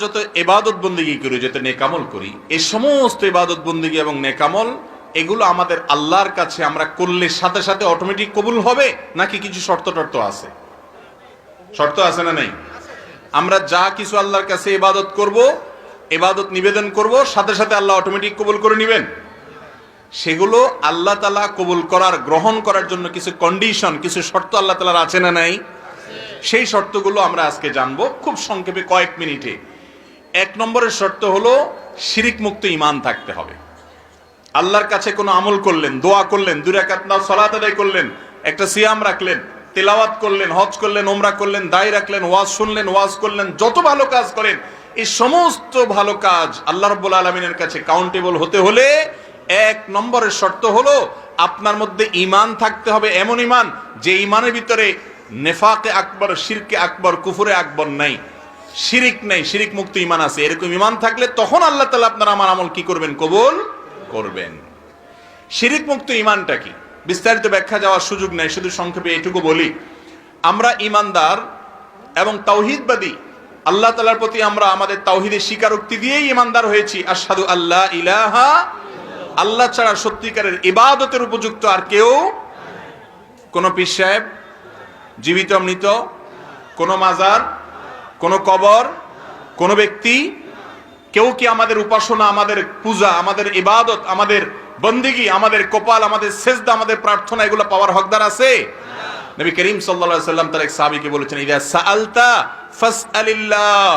যত ইবাদত বন্দেগী করি, যত নেকামল করি, এই সমস্ত ইবাদত বন্দেগী এবং নেকামল এগুলো আমাদের আল্লাহর কাছে আমরা করলে সাথে সাথে অটোমেটিক কবুল হবে, নাকি কিছু শর্ত টর্ত আছে? শর্ত আছে না নাই? আমরা যা কিছু আল্লাহর কাছে ইবাদত করব, ইবাদত নিবেদন করব, সাথে সাথে আল্লাহ অটোমেটিক কবুল করে নেবেন? সেগুলো আল্লাহ তাআলা কবুল করার, গ্রহণ করার জন্য কিছু কন্ডিশন, কিছু শর্ত আল্লাহ তাআলার আছে না নাই? সেই শর্তগুলো আমরা আজকে জানবো খুব সংক্ষেপে কয়েক মিনিটে। 1 নম্বরের শর্ত হলো শিরিক মুক্ত ঈমান থাকতে হবে। আল্লাহর কাছে কোনো আমল করলেন, দোয়া করলেন, 2 রাকাত সালাত আদায় করলেন, একটা সিয়াম রাখলেন, তেলাওয়াত করলেন, হজ করলেন, উমরা করলেন, দায় রাখলেন, ওয়াজ শুনলেন, ওয়াজ করলেন, যত ভালো কাজ করেন, এই সমস্ত ভালো কাজ আল্লাহ রাব্বুল আলামিনের কাছে কাউন্টেবল হতে হলে 1 নম্বরের শর্ত হলো আপনার মধ্যে ঈমান থাকতে হবে, এমন ঈমান যে ঈমানের ভিতরে নেফাকে আকবর, শিরকে আকবর, কুফরে আকবর নাই, শিরিক নাই, শিরিক মুক্ত ঈমান আছে। এরকম ঈমান থাকলে তখন আল্লাহ তাআলা আপনার আমার আমল কি করবেন? কবুল করবেন। শিরিক মুক্ত ঈমানটা কি বিস্তারিত ব্যাখ্যা যাওয়ার সুযোগ নাই, শুধু সংক্ষেপে এটুকু বলি, আমরা ঈমানদার এবং তাওহীদবাদী, আল্লাহ তাআলার প্রতি আমরা আমাদের তাওহীদের স্বীকারোক্তি দিয়েই ঈমানদার হয়েছি। আশহাদু আল্লা ইলাহা, আল্লাহ ছাড়া সত্যিকারের ইবাদতের উপযুক্ত আর কেউ, কোন পীর সাহেব, জীবিত মৃত, কোন মাজার, কোন কবর, কোন ব্যক্তি, কেউ কি আমাদের উপাসনা, আমাদের পূজা, আমাদের ইবাদত, আমাদের বন্দেগী, আমাদের কপাল, আমাদের সেজদা, আমাদের প্রার্থনা এগুলো পাওয়ার হকদার আছে? নবী করিম সাল্লাল্লাহু আলাইহি সাল্লাম তার এক সাহাবীকে বলেছেন, ইযা সাআলতা ফাসআলিল্লাহ।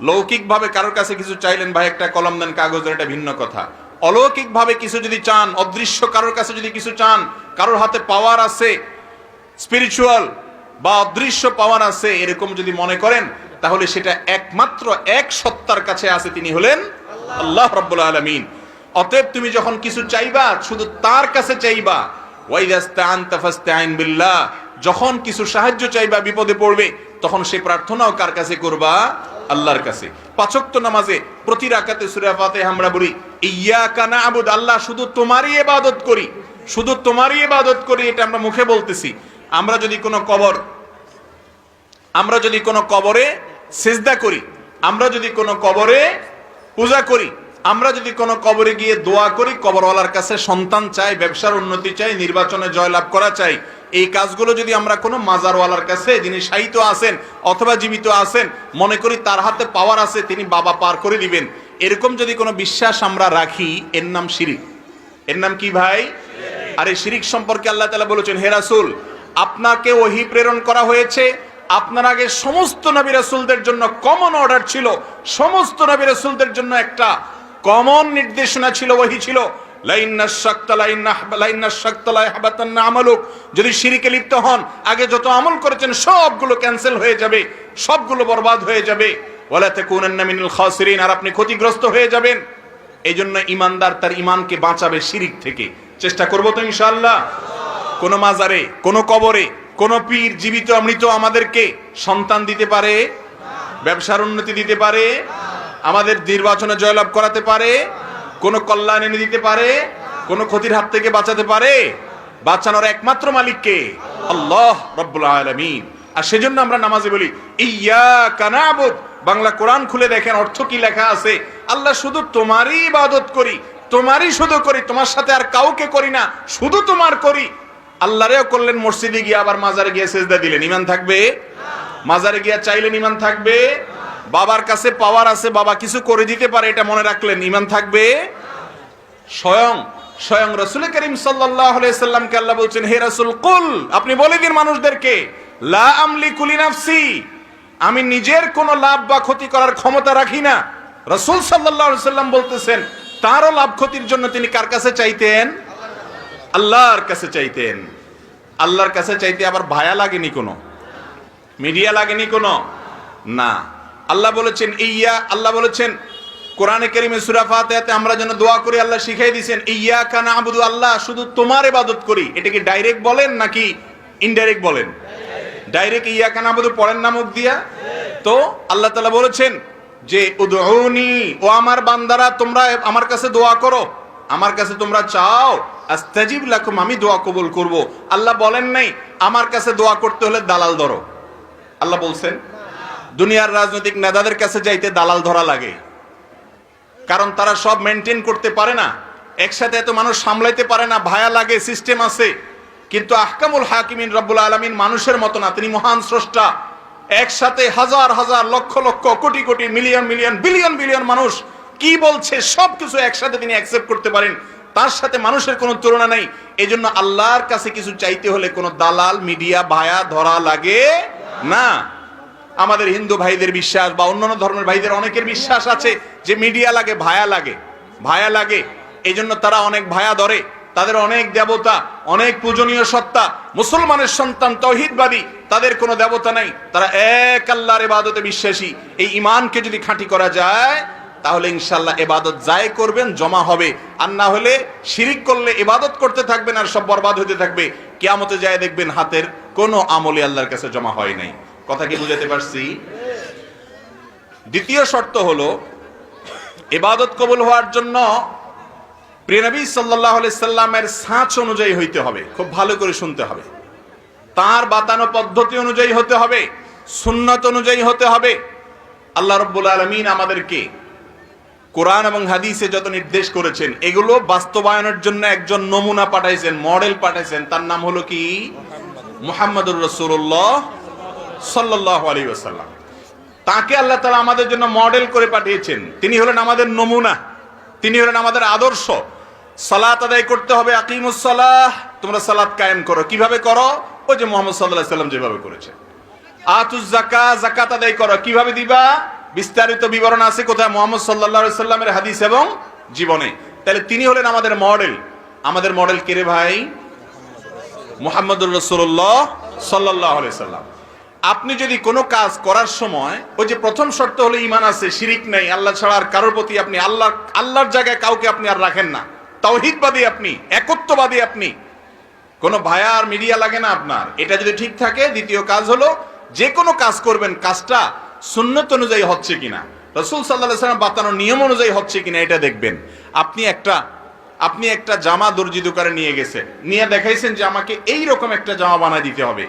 লৌকিক ভাবে কারোর কাছে কিছু চাইলেন, ভাই একটা কলম দেন, কাগজ দেন, এটা ভিন্ন কথা। অলৌকিক ভাবে কিছু যদি চান, অদৃশ্য কারোর কাছে যদি কিছু চান, কারোর হাতে পাওয়ার আছে, স্পিরিচুয়াল বা অদৃশ্য পাওয়ার আছে, এরকম যদি মনে করেন, তাহলে সেটা একমাত্র এক সত্তার কাছে আছে, তিনি হলেন আল্লাহ রাব্বুল আলামিন। অতএব তুমি যখন কিছু চাইবা শুধু তার কাছে চাইবা। ওয়াইদাস্তাআনতা ফাসতাইন বিল্লাহ, যখন কিছু সাহায্য চাইবা, বিপদে পড়বে, তখন সেই প্রার্থনাও কার কাছে করবা? আল্লাহর কাছে। 5 ওয়াক্ত নামাজে প্রতি রাকাতে সূরা ফাতিহা আমরা বলি ইয়্যাকা না'বুদু, আল্লাহ শুধু তোমারই ইবাদত করি, শুধু তোমারই ইবাদত করি, এটা আমরা মুখে বলতেছি। আমরা যদি কোনো কবরে সিজদা করি, আমরা যদি কোনো কবরে পূজা করি, আমরা যদি কোনো কবরে গিয়ে দোয়া করি, কবরওয়ালার কাছে সন্তান চাই, ব্যবসার উন্নতি চাই, নির্বাচনে জয়লাভ করা চাই, এই কাজগুলো যদি আমরা কোনো মাজারওয়ালার কাছে, যিনি শায়িত আছেন অথবা জীবিত আছেন, মনে করি তার হাতে পাওয়ার আছে, তিনি বাবা পার করে দিবেন, এরকম যদি কোনো বিশ্বাস আমরা রাখি, এর নাম শিরিক। এর নাম কি ভাই? আর এই শিরিক সম্পর্কে আল্লাহ তাআলা বলেছেন, হে রাসূল, আপনাকে ওহী প্রেরণ করা হয়েছে, আপনার আগে সমস্ত নবী রাসূলদের জন্য কমন অর্ডার ছিল, সমস্ত নবী রাসূলদের জন্য একটা কমন নির্দেশনা ছিল, ওহী ছিল, যদি শিরকে লিপ্ত হন, আগে যত আমল করেছেন সবগুলো ক্যান্সেল হয়ে যাবে, সবগুলো বরবাদ হয়ে যাবে, ওয়ালা তাকুনান্না মিনাল খাসিরিন, আর আপনি ক্ষতিগ্রস্ত হয়ে যাবেন। এই জন্য ঈমানদার তার ঈমানকে বাঁচাবে শিরক থেকে। চেষ্টা করবো তো ইনশাআল্লাহ। কোন মাজারে, কোন কবরে, কোন পীর, জীবিত মৃত আমাদেরকে সন্তান দিতে পারে, ব্যবসার উন্নতি দিতে পারে, আমাদের নির্বাচনে জয়লাভ করাতে পারে, কোন কল্যাণ এনে দিতে পারে, কোন ক্ষতির হাত থেকে বাঁচাতে পারে? বাঁচানোর একমাত্র মালিক কে? আল্লাহ রাব্বুল আলামিন। আর সেজন্য আমরা নামাজে বলি ইয়্যাকা না'বুদ। বাংলা কোরআন খুলে দেখেন অর্থ কি লেখা আছে, আল্লাহ শুধু তোমারই ইবাদত করি, তোমারই শুধু করি, তোমার সাথে আর কাউকে করি না, শুধু তোমার করি। আল্লাহরেও করলেন, মসজিদে গিয়ে আবার মাজারে গিয়ে সিজদা দিলেন, ঈমান থাকবে? মাজারে গিয়ে চাইলেন, ঈমান থাকবে? বাবার কাছে পাওয়ার আছে, বাবা কিছু করে দিতে পারে, এটা মনে রাখলেন, ঈমান থাকবে? স্বয়ং রাসূল করিম সাল্লাল্লাহু আলাইহি সাল্লামকে আল্লাহ বলছেন, হে রাসূল, কুল, আপনি বলে দিন মানুষদেরকে, লা আমলিকু লিনাফসি, আমি নিজের কোনো লাভ বা ক্ষতি করার ক্ষমতা রাখি না। রাসূল সাল্লাল্লাহু আলাইহি সাল্লাম বলতেছেন, তারও লাভ ক্ষতির জন্য তিনি কার কাছে চাইতেন? আল্লাহর কাছে চাইতেন। আল্লাহর কাছে চাইতে আবার ভায়া লাগেনি, কোনো মিডিয়া লাগেনি, কোনো না। আল্লাহ বলেছেন আল্লাহ বলেছেন কোরআনে কারীমে সূরা ফাতিহাতে আমরা যেন দোয়া করি, আল্লাহ শিখাই দিয়েছেন ইয়্যাকা না'বুদু, আল্লাহ শুধু তোমার ইবাদত করি। এটা কি ডাইরেক্ট বলেন নাকি ইনডাইরেক্ট বলেন? ডাইরেক্ট ইয়্যাকা না'বুদু পড়েন না মুখ দিয়া। তো আল্লাহ তাআলা বলেছেন যে উদউনি, ও আমার বান্দারা, তোমরা আমার কাছে দোয়া করো, আমার কাছে তোমরা চাও, আস্তাজিব লাকুম, আমি দোয়া কবুল করব। আল্লাহ বলেন নাই আমার কাছে দোয়া করতে হলে দালাল ধরো, আল্লাহ বলছেন? দুনিয়ার রাজনৈতিক নেতাদের কাছে যাইতে দালাল ধরা লাগে, কারণ তারা সব মেনটেন করতে পারে না, একসাথে এত মানুষ সামলাইতে পারে না, ভায়া লাগে, সিস্টেম আছে। কিন্তু আহকামুল হাকিমিন রব্বুল আলামিন মানুষের মতো না, তিনি মহান স্রষ্টা। একসাথে হাজার হাজার lakh lakh crore crore million million billion billion মানুষ কি বলছে সবকিছু একসাথে তিনি অ্যাকসেপ্ট করতে পারেন, তার সাথে মানুষের কোনো তুলনা নেই। এই জন্য আল্লাহর কাছে কিছু চাইতে হলে কোনো দালাল মিডিয়া ভায়া ধরা লাগে না। আমাদের হিন্দু ভাইদের বিশ্বাস বা অন্যান্য ধর্মের ভাইদের অনেকের বিশ্বাস আছে যে মিডিয়া লাগে, ভায়া লাগে, ভায়া লাগে, এই জন্য তারা অনেক ভায়া ধরে, তাদের অনেক দেবতা, অনেক পূজনীয় সত্তা। মুসলমানের সন্তান তাওহীদবাদী, তাদের কোনো দেবতা নাই, তারা এক আল্লাহর ইবাদতে বিশ্বাসী। এই ঈমানকে যদি খাঁটি করা যায় তাহলে ইনশাআল্লাহ ইবাদত যাই করবেন জমা হবে, আর না হলে শিরিক করলে ইবাদত করতে থাকবেন আর সব বরবাদ হতে থাকবে। কিয়ামতে যায় দেখবেন হাতের কোনো আমলই আল্লাহর কাছে জমা হয় নাই। কথা কি বুঝাতে পারছি? দ্বিতীয় শর্ত হলো ইবাদত কবুল হওয়ার জন্য প্রিয় নবী সাল্লাল্লাহু আলাইহি সাল্লামের ছাঁচ অনুযায়ী হইতে হবে। খুব ভালো করে শুনতে হবে, তার বাতানো পদ্ধতি অনুযায়ী হতে হবে, সুন্নাত অনুযায়ী হতে হবে। আল্লাহ রাব্বুল আলামিন আমাদেরকে কোরআন এবং হাদিসে যত নির্দেশ করেছেন এগুলো বাস্তবায়নের জন্য একজন নমুনা পাঠাইছেন, মডেল পাঠাইছেন, তার নাম হলো কি? মুহাম্মদুর রাসূলুল্লাহ সাল্লাল্লাহু আলাইহি ওয়াসাল্লাম। তাকে আল্লাহ তাআলা আমাদের জন্য মডেল করে পাঠিয়েছেন। তিনি হলেন আমাদের নমুনা, তিনি হলেন আমাদের আদর্শ। সালাত আদায় করতে হবে, আকিমুস সালাহ, তোমরা সালাত কায়েম করো। কিভাবে করো? ওই যে মুহাম্মদ সাল্লাল্লাহু আলাইহি ওয়াসাল্লাম যেভাবে করেছেন। আতুজ যাকাত, যাকাত আদায় করো। কিভাবে দিবা? বিস্তারিত বিবরণ আছে কোথায়? মুহাম্মদ সাল্লাল্লাহু আলাইহি ওয়াসাল্লামের হাদিস এবং জীবনে। তাহলে তিনি হলেন আমাদের মডেল। আমাদের মডেল কে রে ভাই? মুহাম্মদুর রাসূলুল্লাহ সাল্লাল্লাহু আলাইহি ওয়াসাল্লাম। আপনি যদি কোনো কাজ করার সময় ওই যে প্রথম শর্ত হলো ঈমান আছে, শিরিক নাই, আল্লাহ ছাড়া আর কারোর প্রতি আপনি আল্লাহর জায়গায় কাউকে আপনি আর রাখেন না, তাওহীদবাদী আপনি, একত্ববাদী আপনি, কোনো ভায়া আর মিডিয়া লাগে না আপনার। এটা যদি ঠিক থাকে, দ্বিতীয় কাজ হলো যে কোনো কাজ করবেন কাজটা সুন্নত অনুযায়ী হচ্ছে কিনা, রাসূল সাল্লাল্লাহু আলাইহি ওয়াসাল্লাম বাতানো নিয়ম অনুযায়ী হচ্ছে কিনা এটা দেখবেন। আপনি একটা জামা দর্জি দোকানে নিয়ে গেছেন, নিয়ে দেখাইছেন যে আমাকে এই রকম একটা জামা বানায় দিতে হবে।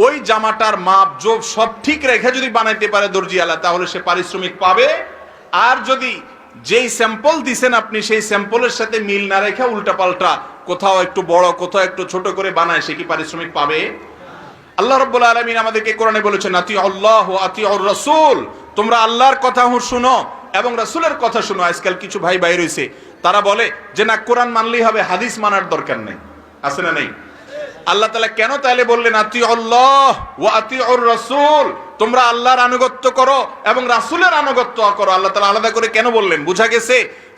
ওই জামাটার মাপ জোপ সব ঠিক রেখে যদি বানাইতে পারে দর্জিওয়ালা, তাহলে সে পারিশ্রমিক পাবে। আর যদি যেই স্যাম্পল দিছেন আপনি সেই স্যাম্পলের সাথে মিল না রেখে উল্টাপাল্টা কোথাও একটু বড় কোথাও একটু ছোট করে বানায়, সে কি পারিশ্রমিক পাবে? আল্লাহ রাব্বুল আলামিন আমাদেরকে কোরআনে বলেছেন আতিউল্লাহ ওয়া আতিউর রাসূল, তোমরা আল্লাহর কথা শুনো এবং রাসূলের কথা শুনো। আজকাল কিছু ভাই বাইরে হইছে, তারা বলে যে না কোরআন মানলেই হবে, হাদিস মানার দরকার নেই। আছে না নেই? আল্লাহ তাআলা কেন তাহলে বললেন আতিউল্লাহ ওয়া আতিউর রাসূল, তোমরা আল্লাহর আনুগত্য করো এবং রাসূলের আনুগত্য করো? আল্লাহ তাআলা আলাদা করে কেন বললেন? বোঝা গেছে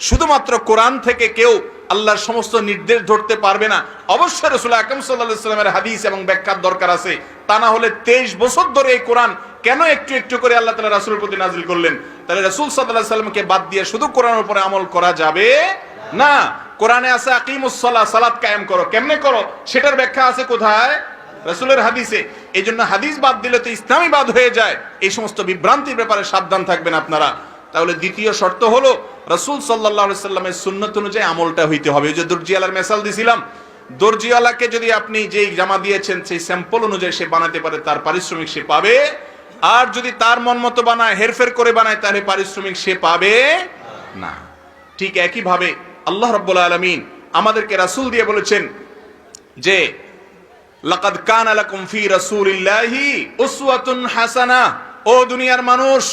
শুধুমাত্র কোরআন থেকে কেউ আল্লাহর সমস্ত নির্দেশ ধরতে পারবে না, অবশ্যই রাসূল আকরাম সাল্লাল্লাহু আলাইহি ওয়াসাল্লামের হাদিস এবং ব্যাখ্যার দরকার আছে। তা না হলে 23 বছর ধরে এই কোরআন কেন একটু একটু করে আল্লাহ তাআলা রাসূলের প্রতি নাযিল করলেন? তাহলে রাসূল সাল্লাল্লাহু আলাইহি ওয়াসাল্লামকে বাদ দিয়ে শুধু কোরআনের উপরে আমল করা যাবে না। কোরআনে আছে আকিমুস সালাহ, সালাত কায়েম করো। কেমনে করো সেটার ব্যাখ্যা আছে কোথায়? রাসূলের হাদিসে। এই জন্য হাদিস বাদ দিলে তো ইসলামই বাদ হয়ে যায়। এই সমস্ত বিভ্রান্তির ব্যাপারে সাবধান থাকবেন আপনারা। তাহলে দ্বিতীয় শর্ত হলো রাসূল সাল্লাল্লাহু আলাইহি ওয়াসাল্লামের সুন্নাত অনুযায়ী আমলটা হইতে হবে। ওই যে দর্জিওয়ালার মিসাল দিছিলাম, দর্জিওয়ালাকে যদি আপনি যেই জামা দিয়েছেন সেই স্যাম্পল অনুযায়ী সে বানাতে পারে, তার পারিশ্রমিক সে পাবে। আর যদি তার মন মতো বানায়, হেরফের করে বানায়, তাহলে পারিশ্রমিক সে পাবে না। ঠিক একই ভাবে আল্লাহ রাব্বুল আলামিন আমাদেরকে রাসূল দিয়ে বলেছেন যে লাকাদ কানা লাকুম ফি রাসূলিল্লাহি উসওয়াতুন হাসানাহ, ও দুনিয়ার মানুষ,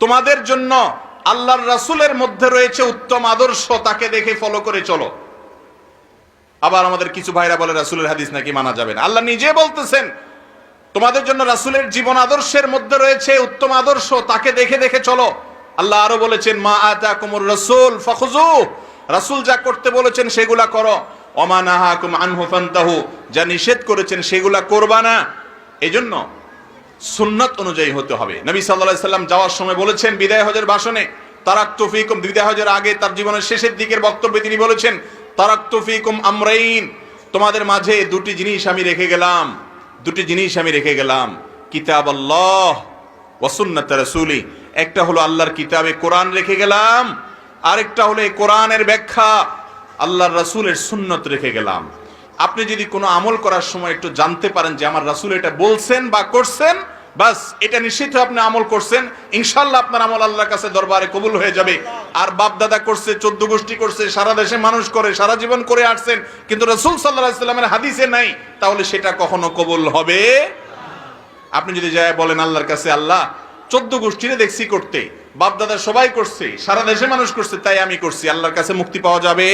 তোমাদের জন্য আল্লাহর রাসূলের মধ্যে রয়েছে উত্তম আদর্শ, তাকে দেখে ফলো করে চলো। আবার আমাদের কিছু ভাইরা বলে রাসূলের হাদিস নাকি মানা যাবে না। আল্লাহ নিজে বলতেছেন তোমাদের জন্য রাসূলের জীবন আদর্শের মধ্যে রয়েছে উত্তম আদর্শ, তাকে দেখে দেখে চলো। আল্লাহ আরো বলেছেন মা আতাকুমুর রাসূল ফাখুযুহু, রাসূল যা করতে বলেছেন সেগুলা করো। ওমা নাহাকুম আনহু ফান্তাহু, যা নিষেধ করেছেন সেগুলা করবা না। এজন্য সুন্নাত অনুযায়ী হতে হবে। নবী সাল্লাল্লাহু আলাইহি সাল্লাম যাওয়ার সময় বলেছেন বিদায় হজের ভাষণে, তারাকতু ফীকুম, বিদায় হজের আগে তার জীবনের শেষের দিকের বক্তব্যে তিনি বলেছেন তারাকতু ফীকুম আমরাইন, তোমাদের মাঝে দুটি জিনিস আমি রেখে গেলাম, দুটি জিনিস আমি রেখে গেলাম, কিতাবাল্লাহ ওয়া সুন্নাত রাসূলি। একটা হলো আল্লাহর কিতাবে কোরআন রেখে গেলাম, আরেকটা হলো এই কোরআনের ব্যাখ্যা আল্লাহর রাসূলের সুন্নাত রেখে গেলাম। আপনি যদি কোনো আমল করার সময় একটু জানতে পারেন যে আমার রাসূল এটা বলছেন বা করছেন, বাস এটা নিশ্চিত হয়ে আপনি আমল করছেন, ইনশাআল্লাহ আপনার আমল আল্লাহর কাছে দরবারে কবুল হয়ে যাবে। আর বাপ দাদা করছে, 14 গোষ্ঠী করছে, সারা দেশে মানুষ করে, সারা জীবন করে আসছেন, কিন্তু রাসূল সাল্লাল্লাহু আলাইহি সাল্লামের হাদিসে নাই, তাহলে সেটা কখনো কবুল হবে। আপনি যদি যায় বলেন আল্লাহর কাছে, আল্লাহ 14 গোষ্ঠীরে দেখছি করতে, বাপ দাদা সবাই করছে, সারা দেশে মানুষ করছে, তাই আমি করছি, আল্লাহর কাছে মুক্তি পাওয়া যাবে?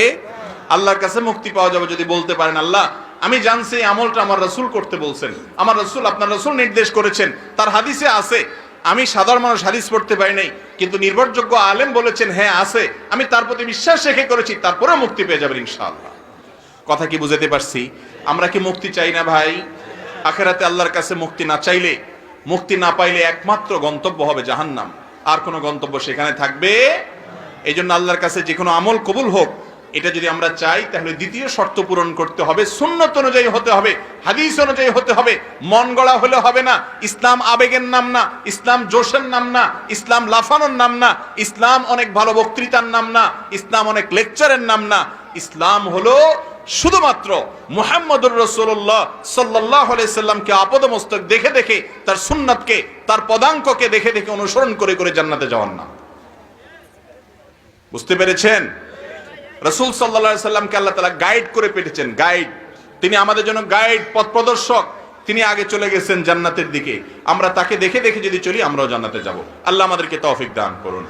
আল্লাহর কাছে মুক্তি পাওয়া যাবে যদি বলতে পারেন, আল্লাহ আমি জানছি এই আমলটা আমার রাসূল করতে বলছেন, আমার রাসূল, আপনার রাসূল নির্দেশ করেছেন, তার হাদিসে আছে, আমি সাধারণ মানুষ হাদিস পড়তে পারি নাই, কিন্তু নির্ভরযোগ্য আলেম বলেছেন হ্যাঁ আছে, আমি তার প্রতি বিশ্বাস রেখে করেছি, তারপরেও মুক্তি পেয়ে যাবেন ইনশাআল্লাহ। কথা কি বুঝাতে পারছি? আমরা কি মুক্তি চাই না ভাই? আখিরাতে আল্লাহর কাছে মুক্তি না চাইলে, মুক্তি না পাইলে একমাত্র গন্তব্য হবে জাহান্নাম, আর কোনো গন্তব্য সেখানে থাকবে। এই জন্য আল্লাহর কাছে যে কোনো আমল কবুল হোক, এটা যদি আমরা চাই, তাহলে দ্বিতীয় শর্ত পূরণ করতে হবে, সুন্নত অনুযায়ী হতে হবে, হাদিস অনুযায়ী হতে হবে, মন গড়া হলে হবে না। ইসলাম আবেগের নাম না, ইসলাম জোশের নাম না, ইসলাম লাফানোর নাম না, ইসলাম অনেক ভালো বক্তৃতার নাম না, ইসলাম অনেক লেকচারের নাম না। ইসলাম হলো শুধুমাত্র মুহাম্মদুর রাসূলুল্লাহ সাল্লাল্লাহু আলাইহি সাল্লামকে আপাদমস্তক দেখে দেখে, তার সুন্নাতকে, তার পদাঙ্ককে দেখে দেখে অনুসরণ করে করে জান্নাতে যাওয়ার নাম। বুঝতে পেরেছেন? রাসূল সাল্লাল্লাহু আলাইহি সাল্লামকে আল্লাহ তাআলা গাইড করে পেঠেছেন, গাইড। তিনি আমাদের জন্য গাইড, পথ প্রদর্শক। তিনি আগে চলে গেছেন জান্নাতের দিকে, আমরা তাকে দেখে দেখে যদি চলি, আমরাও জান্নাতে যাব। আল্লাহ আমাদেরকে তৌফিক দান করুন।